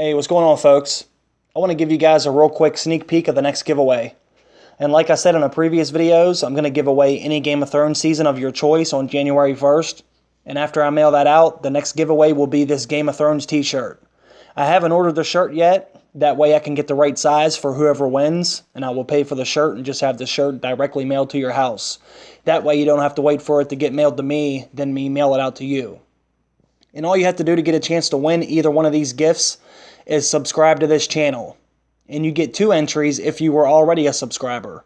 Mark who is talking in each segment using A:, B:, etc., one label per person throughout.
A: Hey, what's going on, folks? I want to give you guys a real quick sneak peek of the next giveaway. And like I said in the previous videos, I'm going to give away any Game of Thrones season of your choice on January 1st. And after I mail that out, the next giveaway will be this Game of Thrones t-shirt. I haven't ordered the shirt yet. That way I can get the right size for whoever wins. And I will pay for the shirt and just have the shirt directly mailed to your house. That way you don't have to wait for it to get mailed to me, then me mail it out to you. And all you have to do to get a chance to win either one of these gifts is subscribe to this channel. And you get 2 entries if you were already a subscriber.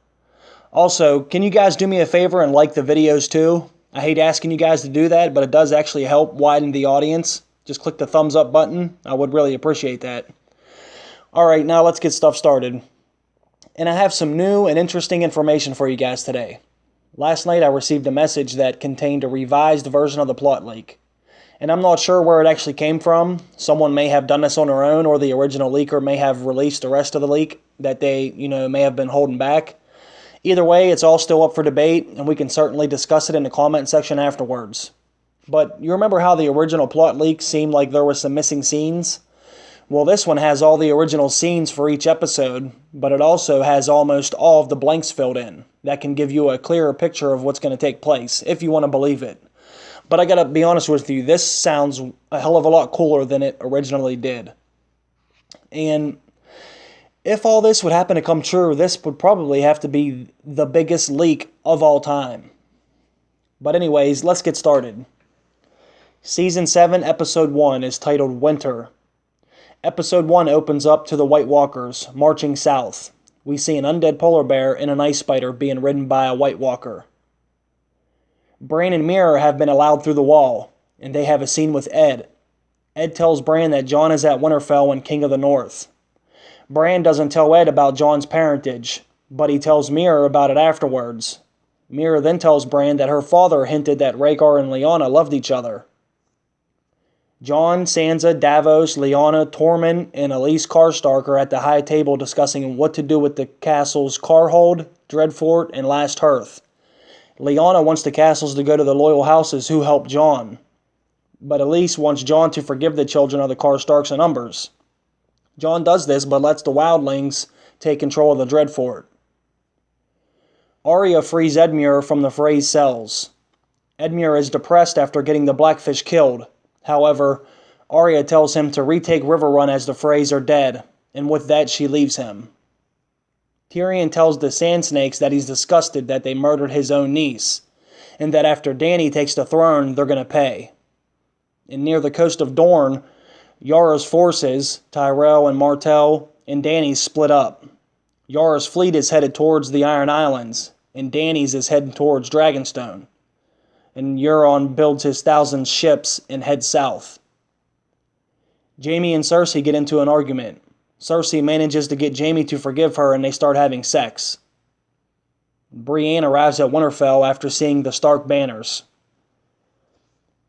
A: Also, can you guys do me a favor and like the videos too? I hate asking you guys to do that, but it does actually help widen the audience. Just click the thumbs up button. I would really appreciate that. Alright, now let's get stuff started. And I have some new and interesting information for you guys today. Last night I received a message that contained a revised version of the plot leak. And I'm not sure where it actually came from. Someone may have done this on their own, or the original leaker may have released the rest of the leak that they, may have been holding back. Either way, it's all still up for debate, and we can certainly discuss it in the comment section afterwards. But you remember how the original plot leak seemed like there were some missing scenes? Well, this one has all the original scenes for each episode, but it also has almost all of the blanks filled in. That can give you a clearer picture of what's going to take place, if you want to believe it. But I gotta be honest with you, this sounds a hell of a lot cooler than it originally did. And if all this would happen to come true, this would probably have to be the biggest leak of all time. But anyways, let's get started. Season 7, Episode 1 is titled Winter. Episode 1 opens up to the White Walkers marching south. We see an undead polar bear and an ice spider being ridden by a White Walker. Bran and Meera have been allowed through the wall, and they have a scene with Ed. Ed tells Bran that Jon is at Winterfell and King of the North. Bran doesn't tell Ed about Jon's parentage, but he tells Meera about it afterwards. Meera then tells Bran that her father hinted that Rhaegar and Lyanna loved each other. Jon, Sansa, Davos, Lyanna, Tormund, and Elise Karstark are at the high table discussing what to do with the castles Carhold, Dreadfort, and Last Hearth. Lyanna wants the castles to go to the loyal houses who helped Jon, but Elise wants Jon to forgive the children of the Karstarks and Umbers. Jon does this, but lets the wildlings take control of the Dreadfort. Arya frees Edmure from the Frey's cells. Edmure is depressed after getting the Blackfish killed. However, Arya tells him to retake Riverrun as the Freys are dead, and with that she leaves him. Tyrion tells the Sand Snakes that he's disgusted that they murdered his own niece, and that after Dany takes the throne, they're going to pay. And near the coast of Dorne, Yara's forces, Tyrell and Martell, and Dany's split up. Yara's fleet is headed towards the Iron Islands, and Dany's is heading towards Dragonstone. And Euron builds his 1,000 ships and heads south. Jaime and Cersei get into an argument. Cersei manages to get Jaime to forgive her and they start having sex. Brienne arrives at Winterfell after seeing the Stark banners.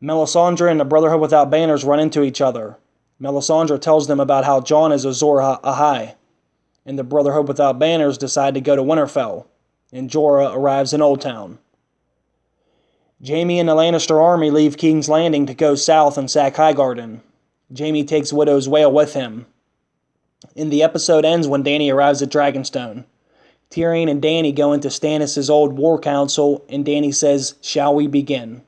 A: Melisandre and the Brotherhood without banners run into each other. Melisandre tells them about how Jon is Azor Ahai, and the Brotherhood without banners decide to go to Winterfell, and Jorah arrives in Old Town. Jaime and the Lannister army leave King's Landing to go south and sack Highgarden. Jaime takes Widow's Wail with him. And the episode ends when Dany arrives at Dragonstone. Tyrion and Dany go into Stannis' old war council, and Dany says, "Shall we begin?"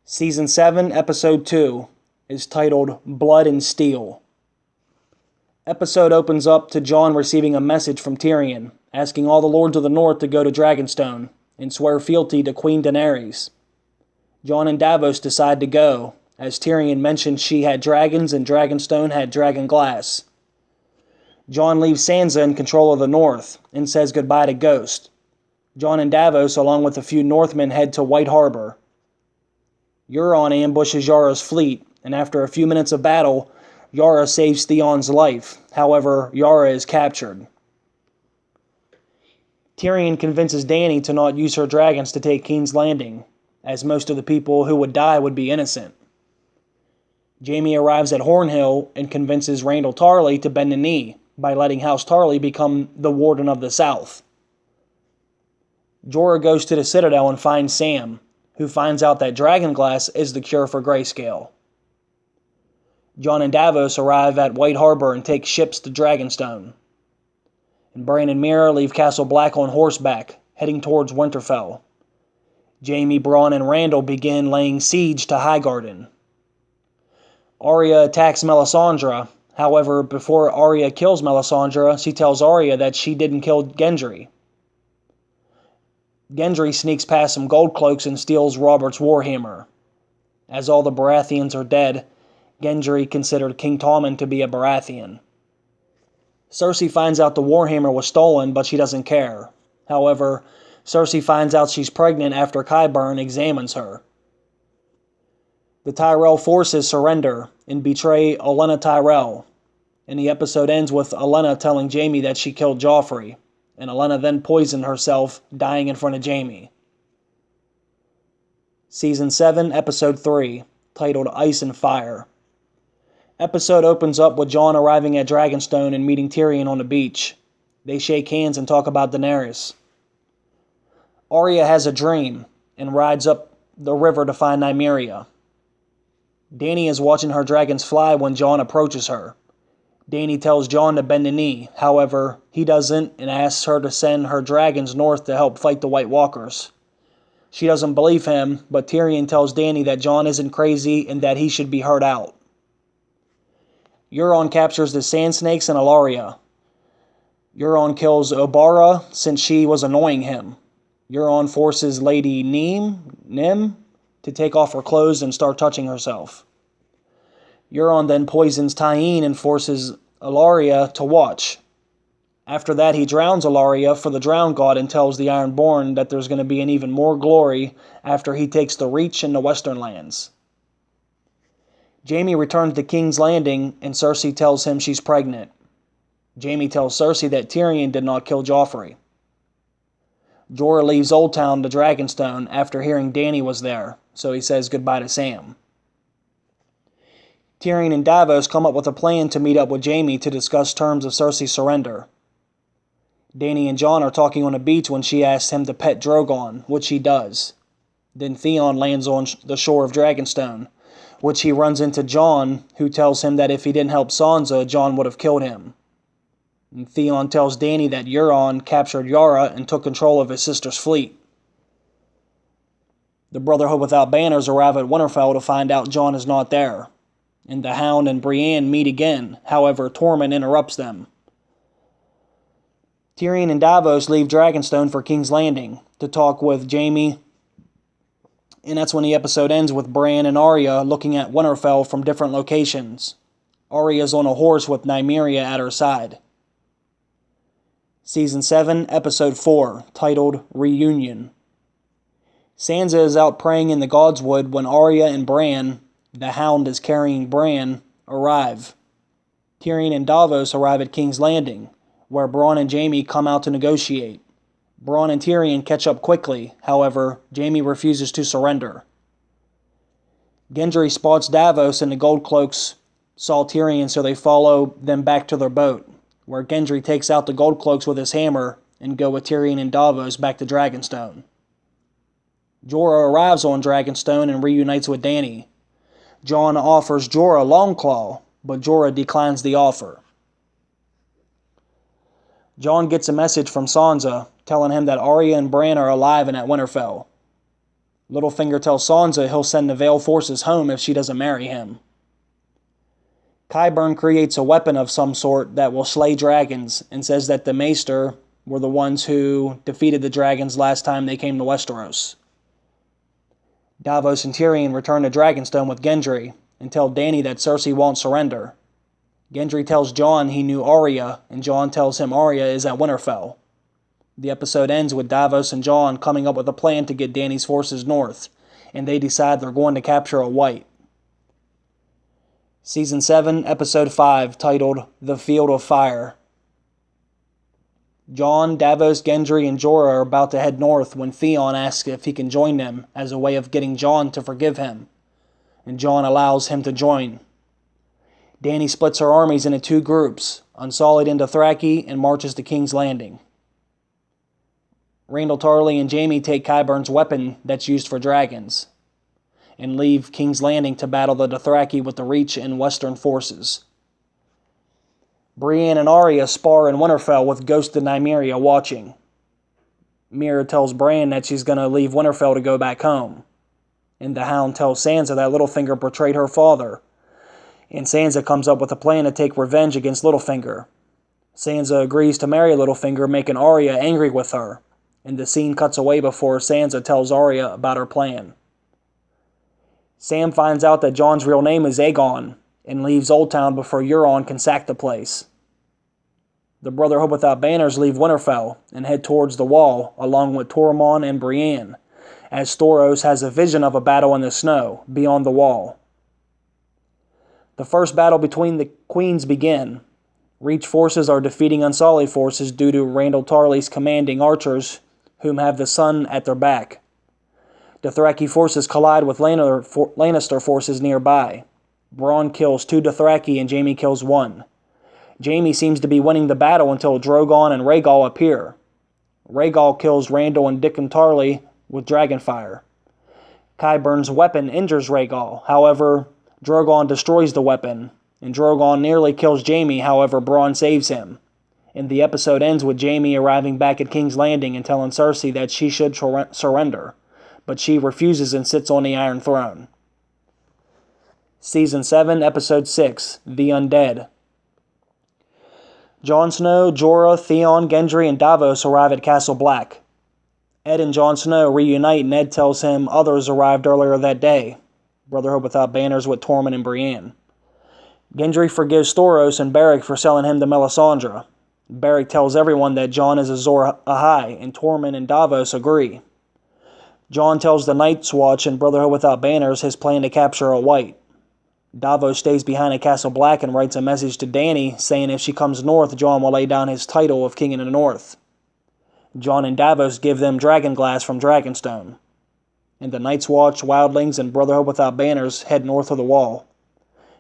A: Season 7, Episode 2 is titled Blood and Steel. Episode opens up to Jon receiving a message from Tyrion, asking all the Lords of the North to go to Dragonstone and swear fealty to Queen Daenerys. Jon and Davos decide to go, as Tyrion mentioned she had dragons and Dragonstone had dragon glass. Jon leaves Sansa in control of the North and says goodbye to Ghost. Jon and Davos, along with a few Northmen, head to White Harbor. Euron ambushes Yara's fleet, and after a few minutes of battle, Yara saves Theon's life. However, Yara is captured. Tyrion convinces Dany to not use her dragons to take King's Landing, as most of the people who would die would be innocent. Jaime arrives at Hornhill and convinces Randall Tarley to bend the knee by letting House Tarley become the Warden of the South. Jorah goes to the Citadel and finds Sam, who finds out that dragonglass is the cure for grayscale. Jon and Davos arrive at White Harbor and take ships to Dragonstone. And Bran and Meera leave Castle Black on horseback, heading towards Winterfell. Jaime, Bronn, and Randall begin laying siege to Highgarden. Arya attacks Melisandre. However, before Arya kills Melisandre, she tells Arya that she didn't kill Gendry. Gendry sneaks past some gold cloaks and steals Robert's warhammer. As all the Baratheons are dead, Gendry considered King Tommen to be a Baratheon. Cersei finds out the warhammer was stolen, but she doesn't care. However, Cersei finds out she's pregnant after Qyburn examines her. The Tyrell forces surrender and betray Olenna Tyrell, and the episode ends with Olenna telling Jaime that she killed Joffrey, and Olenna then poisoned herself, dying in front of Jaime. Season 7, Episode 3, titled Ice and Fire. Episode opens up with Jon arriving at Dragonstone and meeting Tyrion on the beach. They shake hands and talk about Daenerys. Arya has a dream and rides up the river to find Nymeria. Dany is watching her dragons fly when Jon approaches her. Dany tells Jon to bend the knee, however, he doesn't and asks her to send her dragons north to help fight the White Walkers. She doesn't believe him, but Tyrion tells Dany that Jon isn't crazy and that he should be heard out. Euron captures the Sand Snakes and Ellaria. Euron kills Obara since she was annoying him. Euron forces Lady Nym, to take off her clothes and start touching herself. Euron then poisons Tyene and forces Ellaria to watch. After that, he drowns Ellaria for the Drown God and tells the Ironborn that there's going to be an even more glory after he takes the Reach in the Western Lands. Jaime returns to King's Landing and Cersei tells him she's pregnant. Jaime tells Cersei that Tyrion did not kill Joffrey. Jorah leaves Oldtown to Dragonstone after hearing Dany was there, so he says goodbye to Sam. Tyrion and Davos come up with a plan to meet up with Jaime to discuss terms of Cersei's surrender. Dany and Jon are talking on the beach when she asks him to pet Drogon, which he does. Then Theon lands on the shore of Dragonstone, which he runs into Jon, who tells him that if he didn't help Sansa, Jon would have killed him. And Theon tells Dany that Euron captured Yara and took control of his sister's fleet. The Brotherhood without banners arrive at Winterfell to find out Jon is not there, and the Hound and Brienne meet again, however Tormund interrupts them. Tyrion and Davos leave Dragonstone for King's Landing to talk with Jaime, and that's when the episode ends with Bran and Arya looking at Winterfell from different locations. Arya's on a horse with Nymeria at her side. Season 7, Episode 4, titled Reunion. Sansa is out praying in the Godswood when Arya and Bran, the Hound is carrying Bran, arrive. Tyrion and Davos arrive at King's Landing, where Bronn and Jaime come out to negotiate. Bronn and Tyrion catch up quickly, however, Jaime refuses to surrender. Gendry spots Davos and the Gold Cloaks saw Tyrion, so they follow them back to their boat, where Gendry takes out the Gold Cloaks with his hammer and go with Tyrion and Davos back to Dragonstone. Jorah arrives on Dragonstone and reunites with Dany. Jon offers Jorah Longclaw, but Jorah declines the offer. Jon gets a message from Sansa telling him that Arya and Bran are alive and at Winterfell. Littlefinger tells Sansa he'll send the Vale forces home if she doesn't marry him. Qyburn creates a weapon of some sort that will slay dragons and says that the Maester were the ones who defeated the dragons last time they came to Westeros. Davos and Tyrion return to Dragonstone with Gendry and tell Dany that Cersei won't surrender. Gendry tells Jon he knew Arya, and Jon tells him Arya is at Winterfell. The episode ends with Davos and Jon coming up with a plan to get Dany's forces north, and they decide they're going to capture a White. Season 7, Episode 5, titled The Field of Fire. Jon, Davos, Gendry, and Jorah are about to head north when Theon asks if he can join them as a way of getting Jon to forgive him, and Jon allows him to join. Dany splits her armies into two groups, Unsullied into Thraki, and marches to King's Landing. Randall Tarley and Jaime take Qyburn's weapon that's used for dragons. and leave King's Landing to battle the Dothraki with the Reach and Western forces. Brienne and Arya spar in Winterfell with Ghost and Nymeria watching. Meera tells Bran that she's going to leave Winterfell to go back home. And the Hound tells Sansa that Littlefinger betrayed her father. And Sansa comes up with a plan to take revenge against Littlefinger. Sansa agrees to marry Littlefinger, making Arya angry with her. And the scene cuts away before Sansa tells Arya about her plan. Sam finds out that Jon's real name is Aegon, and leaves Oldtown before Euron can sack the place. The Brotherhood without banners leave Winterfell and head towards the Wall, along with Tormund and Brienne, as Thoros has a vision of a battle in the snow beyond the Wall. The first battle between the queens begin. Reach forces are defeating Unsullied forces due to Randall Tarley's commanding archers, whom have the sun at their back. Dothraki forces collide with Lannister forces nearby. Bronn kills 2 Dothraki and Jaime kills 1. Jaime seems to be winning the battle until Drogon and Rhaegal appear. Rhaegal kills Randall and Dickon Tarley with Dragonfire. Qyburn's weapon injures Rhaegal, however, Drogon destroys the weapon, and Drogon nearly kills Jaime, however Bronn saves him. And the episode ends with Jaime arriving back at King's Landing and telling Cersei that she should surrender, but she refuses and sits on the Iron Throne. Season 7, Episode 6, The Undead. Jon Snow, Jorah, Theon, Gendry, and Davos arrive at Castle Black. Ed and Jon Snow reunite, and Ed tells him others arrived earlier that day. Brotherhood without banners with Tormund and Brienne. Gendry forgives Thoros and Beric for selling him to Melisandre. Beric tells everyone that Jon is Azor Ahai, and Tormund and Davos agree. Jon tells the Night's Watch and Brotherhood without banners his plan to capture a White. Davos stays behind at Castle Black and writes a message to Dany saying if she comes north, Jon will lay down his title of King in the North. Jon and Davos give them Dragonglass from Dragonstone. And the Night's Watch, Wildlings, and Brotherhood without banners head north of the Wall.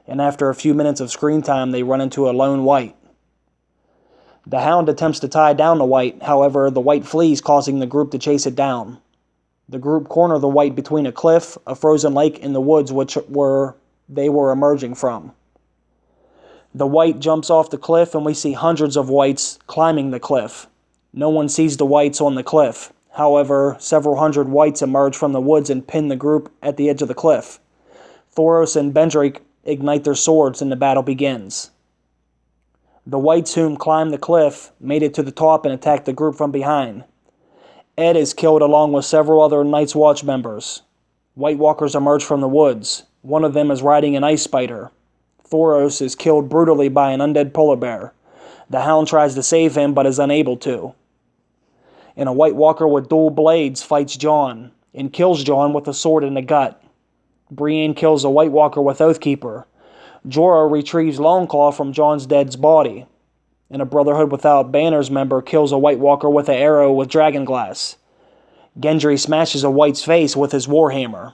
A: And after a few minutes of screen time, they run into a lone White. The Hound attempts to tie down the White, however, the White flees, causing the group to chase it down. The group corner the White between a cliff, a frozen lake, and the woods they were emerging from. The White jumps off the cliff, and we see hundreds of Whites climbing the cliff. No one sees the Whites on the cliff. However, several hundred Whites emerge from the woods and pin the group at the edge of the cliff. Thoros and Bendrick ignite their swords, and the battle begins. The Whites whom climbed the cliff made it to the top and attacked the group from behind. Ed is killed along with several other Night's Watch members. White Walkers emerge from the woods. One of them is riding an ice spider. Thoros is killed brutally by an undead polar bear. The Hound tries to save him but is unable to. And a White Walker with dual blades fights Jon and kills Jon with a sword in the gut. Brienne kills a White Walker with Oathkeeper. Jorah retrieves Longclaw from Jon's dead body. And a Brotherhood without banners member kills a White Walker with an arrow with Dragonglass. Gendry smashes a White's face with his warhammer.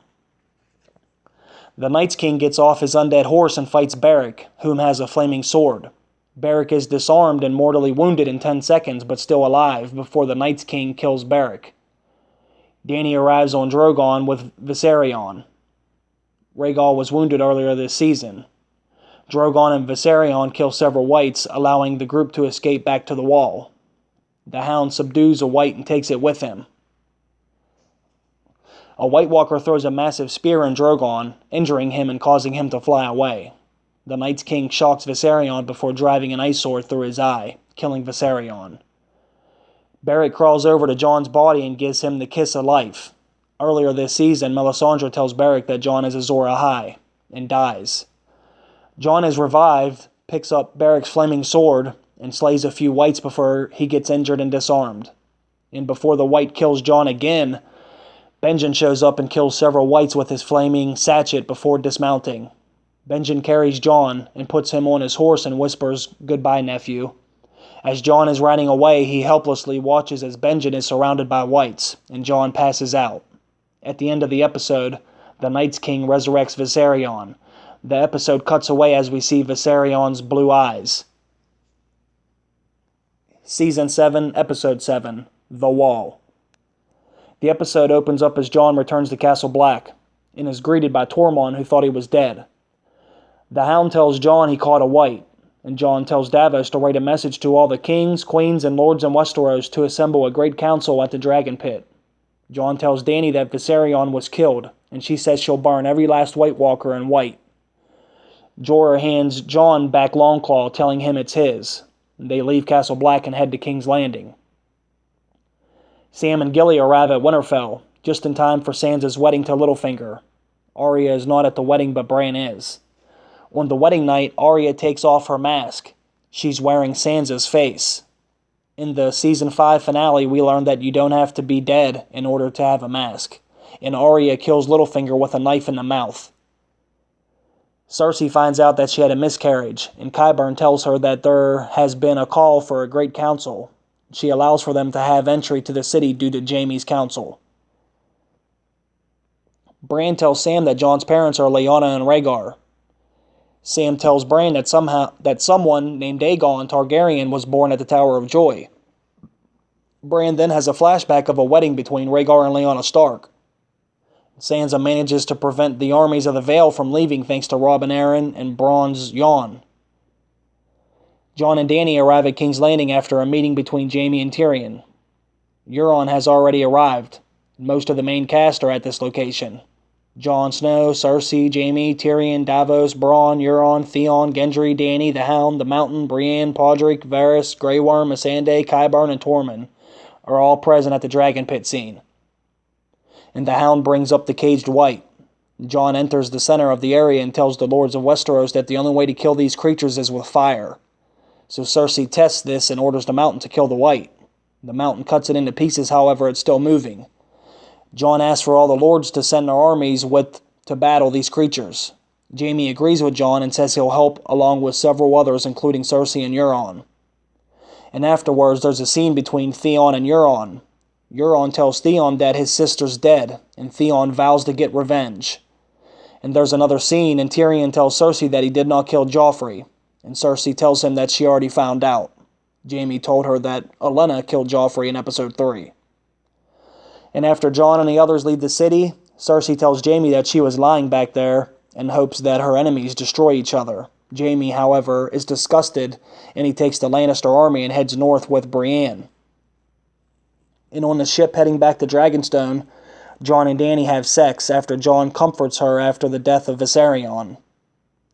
A: The Night's King gets off his undead horse and fights Beric, whom has a flaming sword. Beric is disarmed and mortally wounded in 10 seconds, but still alive, before the Night's King kills Beric. Dany arrives on Drogon with Viserion. Rhaegal was wounded earlier this season. Drogon and Viserion kill several Whites, allowing the group to escape back to the Wall. The Hound subdues a White and takes it with him. A White Walker throws a massive spear in Drogon, injuring him and causing him to fly away. The Night's King shocks Viserion before driving an ice sword through his eye, killing Viserion. Beric crawls over to Jon's body and gives him the kiss of life. Earlier this season, Melisandre tells Beric that Jon is Azor Ahai, and dies. Jon is revived, picks up Beric's flaming sword, and slays a few Whites before he gets injured and disarmed. And before the White kills Jon again, Benjen shows up and kills several Whites with his flaming sachet before dismounting. Benjen carries Jon and puts him on his horse and whispers, "Goodbye, nephew." As Jon is riding away, he helplessly watches as Benjen is surrounded by Whites, and Jon passes out. At the end of the episode, the Night's King resurrects Viserion. The episode cuts away as we see Viserion's blue eyes. Season 7, Episode 7, The Wall. The episode opens up as Jon returns to Castle Black. and is greeted by Tormund, who thought he was dead. The Hound tells Jon he caught a wight, and Jon tells Davos to write a message to all the kings, queens, and lords in Westeros to assemble a great council at the Dragon Pit. Jon tells Dany that Viserion was killed, and she says she'll burn every last White Walker in white. Jorah hands Jon back Longclaw, telling him it's his. They leave Castle Black and head to King's Landing. Sam and Gilly arrive at Winterfell, just in time for Sansa's wedding to Littlefinger. Arya is not at the wedding, but Bran is. On the wedding night, Arya takes off her mask. She's wearing Sansa's face. In the Season 5 finale, we learn that you don't have to be dead in order to have a mask, and Arya kills Littlefinger with a knife in the mouth. Cersei finds out that she had a miscarriage, and Qyburn tells her that there has been a call for a great council. She allows for them to have entry to the city due to Jaime's counsel. Bran tells Sam that Jon's parents are Lyanna and Rhaegar. Sam tells Bran that someone named Aegon Targaryen was born at the Tower of Joy. Bran then has a flashback of a wedding between Rhaegar and Lyanna Stark. Sansa manages to prevent the armies of the Vale from leaving thanks to Robb and Arryn and Bronn's yawn. Jon and Dany arrive at King's Landing after a meeting between Jaime and Tyrion. Euron has already arrived. Most of the main cast are at this location. Jon Snow, Cersei, Jaime, Tyrion, Davos, Bronn, Euron, Theon, Gendry, Dany, the Hound, the Mountain, Brienne, Podrick, Varys, Grey Worm, Missandei, Qyburn, and Tormund are all present at the Dragon Pit scene. And the Hound brings up the caged wight. Jon enters the center of the area and tells the Lords of Westeros that the only way to kill these creatures is with fire. So Cersei tests this and orders the Mountain to kill the wight. The Mountain cuts it into pieces, however it's still moving. Jon asks for all the lords to send their armies to battle these creatures. Jaime agrees with Jon and says he'll help along with several others, including Cersei and Euron. And afterwards, there's a scene between Theon and Euron. Euron tells Theon that his sister's dead, and Theon vows to get revenge. And there's another scene, and Tyrion tells Cersei that he did not kill Joffrey, and Cersei tells him that she already found out. Jaime told her that Olenna killed Joffrey in Episode 3. And after Jon and the others leave the city, Cersei tells Jaime that she was lying back there and hopes that her enemies destroy each other. Jaime, however, is disgusted, and he takes the Lannister army and heads north with Brienne. And on the ship heading back to Dragonstone, Jon and Dany have sex after Jon comforts her after the death of Viserion.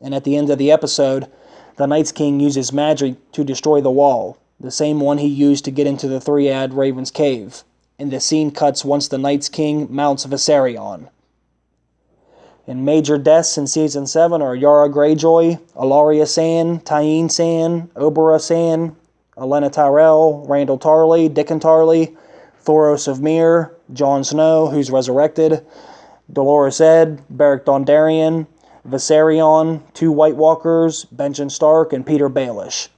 A: And at the end of the episode, the Night's King uses magic to destroy the wall, the same one he used to get into the Three-Eyed Raven's cave. And the scene cuts once the Night's King mounts Viserion. And major deaths in Season 7 are Yara Greyjoy, Ellaria Sand, Tyene Sand, Oberyn Sand, Olenna Tyrell, Randall Tarley, Dickon Tarley, Thoros of Myr, Jon Snow, who's resurrected, Dolorous Edd, Beric Dondarrion, Viserion, 2 White Walkers, Benjen Stark, and Peter Baelish.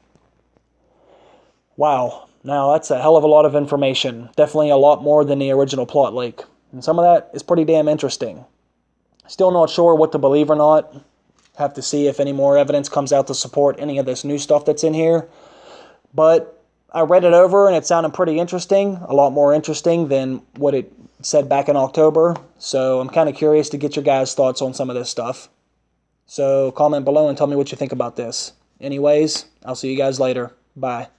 A: Wow. Now, that's a hell of a lot of information. Definitely a lot more than the original plot leak. And some of that is pretty damn interesting. Still not sure what to believe or not. Have to see if any more evidence comes out to support any of this new stuff that's in here. But I read it over and it sounded pretty interesting. A lot more interesting than what it said back in October. So I'm kind of curious to get your guys' thoughts on some of this stuff. So comment below and tell me what you think about this. Anyways, I'll see you guys later. Bye.